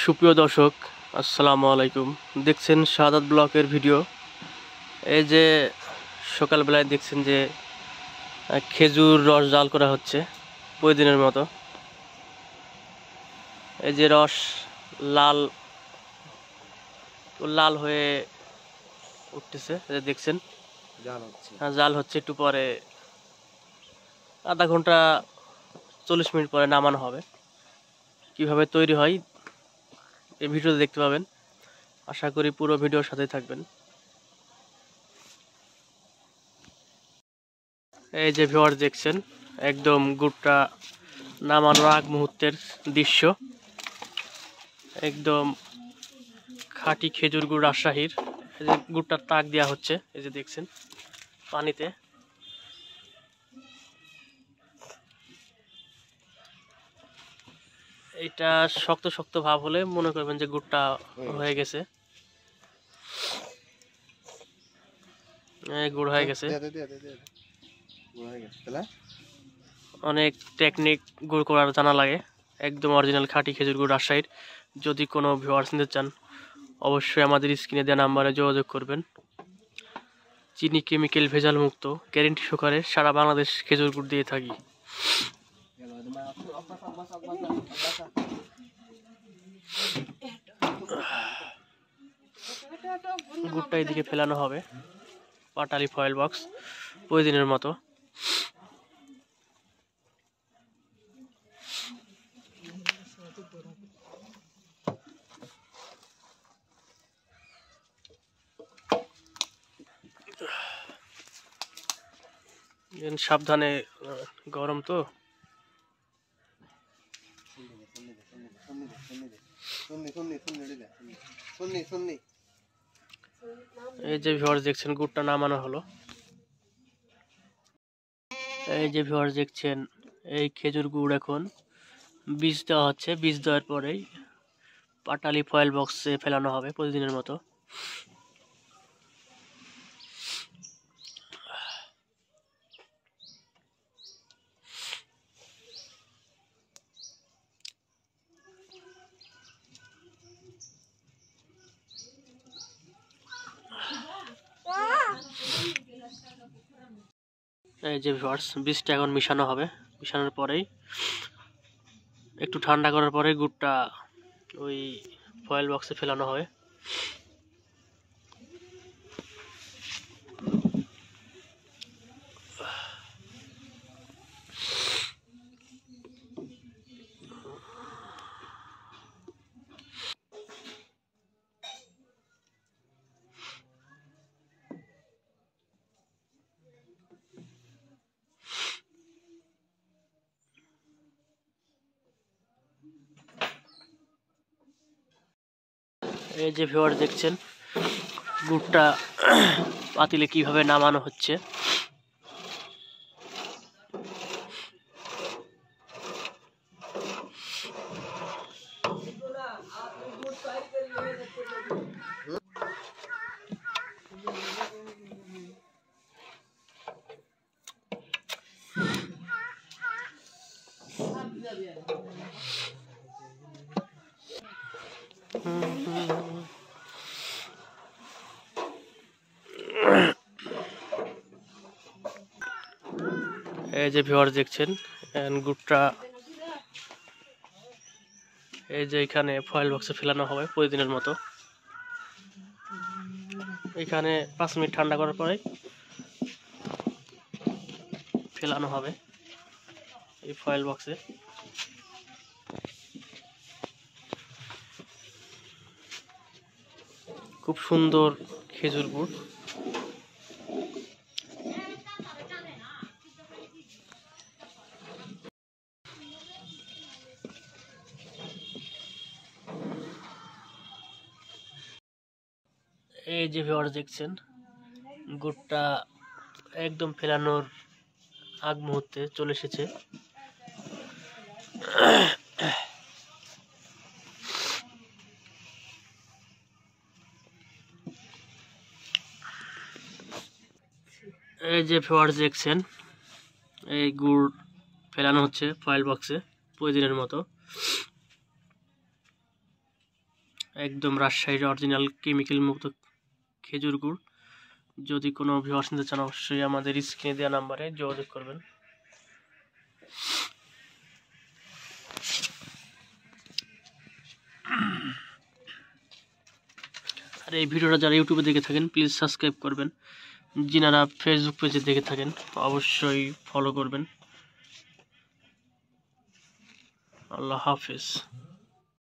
সুপ্রিয় দর্শক, আসসালামু আলাইকুম। দেখছেন শাহাদাত ব্লকের ভিডিও। এই যে সকালবেলায় দেখছেন যে খেজুর রস জাল করা হচ্ছে প্রতিদিনের মতো। এই যে রস লাল লাল হয়ে উঠতেছে, দেখছেন জাল হচ্ছে। একটু পরে আধা ঘন্টা 40 মিনিট পরে নামানো হবে। কিভাবে তৈরি হয় এই ভিডিওতে দেখতে পাবেন। আশা করি পুরো ভিডিওর সাথেই থাকবেন। এই যে ভিউয়ার্স দেখছেন, একদম গুড়টা নামানোর আগ মুহূর্তের দৃশ্য। একদম খাঁটি খেজুর গুড় রাজশাহীর। এই যে গুড়টার তাক দেওয়া হচ্ছে, এই যে দেখছেন পানিতে। এটা শক্ত শক্ত ভাব হলে মনে করবেন যে গুড়টা হয়ে গেছে। গুড় হয়ে গেছে। অনেক টেকনিক গুড় করার জানা লাগে। একদম অরিজিনাল খাঁটি খেজুর গুড় রাজশাহীর। যদি কোনো ভিউয়ার্স নিতে চান অবশ্যই আমাদের স্ক্রিনে দেওয়া নাম্বারে যোগাযোগ করবেন। চিনি কেমিক্যাল ভেজাল মুক্ত গ্যারেন্টি সহকারে সারা বাংলাদেশ খেজুর গুড় দিয়ে থাকি। গুড়টা এদিকে ফেলানো হবে পাটালি ফয়েল বক্স প্রতিদিনের মতো। সাবধানে, গরম তো। এই যে ভিউয়ার্স দেখছেন গুড়টা নামানো হলো। এই যে ভিউয়ার্স দেখছেন এই খেজুর গুড় এখন বীজ দেওয়া হচ্ছে। বীজ দেওয়ার পরেই পাটালি ফয়েল বক্সে ফেলানো হবে প্রতিদিনের মতো। এই যে ভিউয়ার্স বীজটা এখন মিশানো হবে। মিশানোর পরেই একটু ঠান্ডা করার পরে গুড়টা ওই ফয়েল বক্সে ফেলানো হবে। এই যে ভিউয়ার্স দেখছেন গুড়টা পাতিলে কিভাবে নামানো হচ্ছে। এই যে ভিউয়ার্স দেখছেন গুড়টা এই যে এখানে ফয়েল বক্সে ফেলানো হবে প্রতিদিনের মতো। এখানে 5 মিনিট ঠান্ডা করার পরে ফেলানো হবে এই ফয়েল বক্সে। খুব সুন্দর খেজুর গুড়। এই যে ভিউয়ার্স দেখছেন গুড়টা একদম ফেলানোর আগ মুহূর্তে চলে এসেছে। এই যে ভিউয়ার্স দেখছেন এই গুড় ফেলানো হচ্ছে ফয়েল বক্সে প্রতিদিনের মতো। একদম রাজশাহীর অরিজিনাল কেমিক্যাল মুক্ত খেজুর গুড়। যদি কোনো ভিউয়ার্স নিতে চান অবশ্যই আমাদের স্ক্রিনে দেওয়া নাম্বারে যোগাযোগ করবেন। আর এই ভিডিওটা যারা ইউটিউবে দেখে থাকেন প্লিজ সাবস্ক্রাইব করবেন, যিনারা ফেসবুক পেজে দেখে থাকেন অবশ্যই ফলো করবেন। আল্লাহ হাফেজ।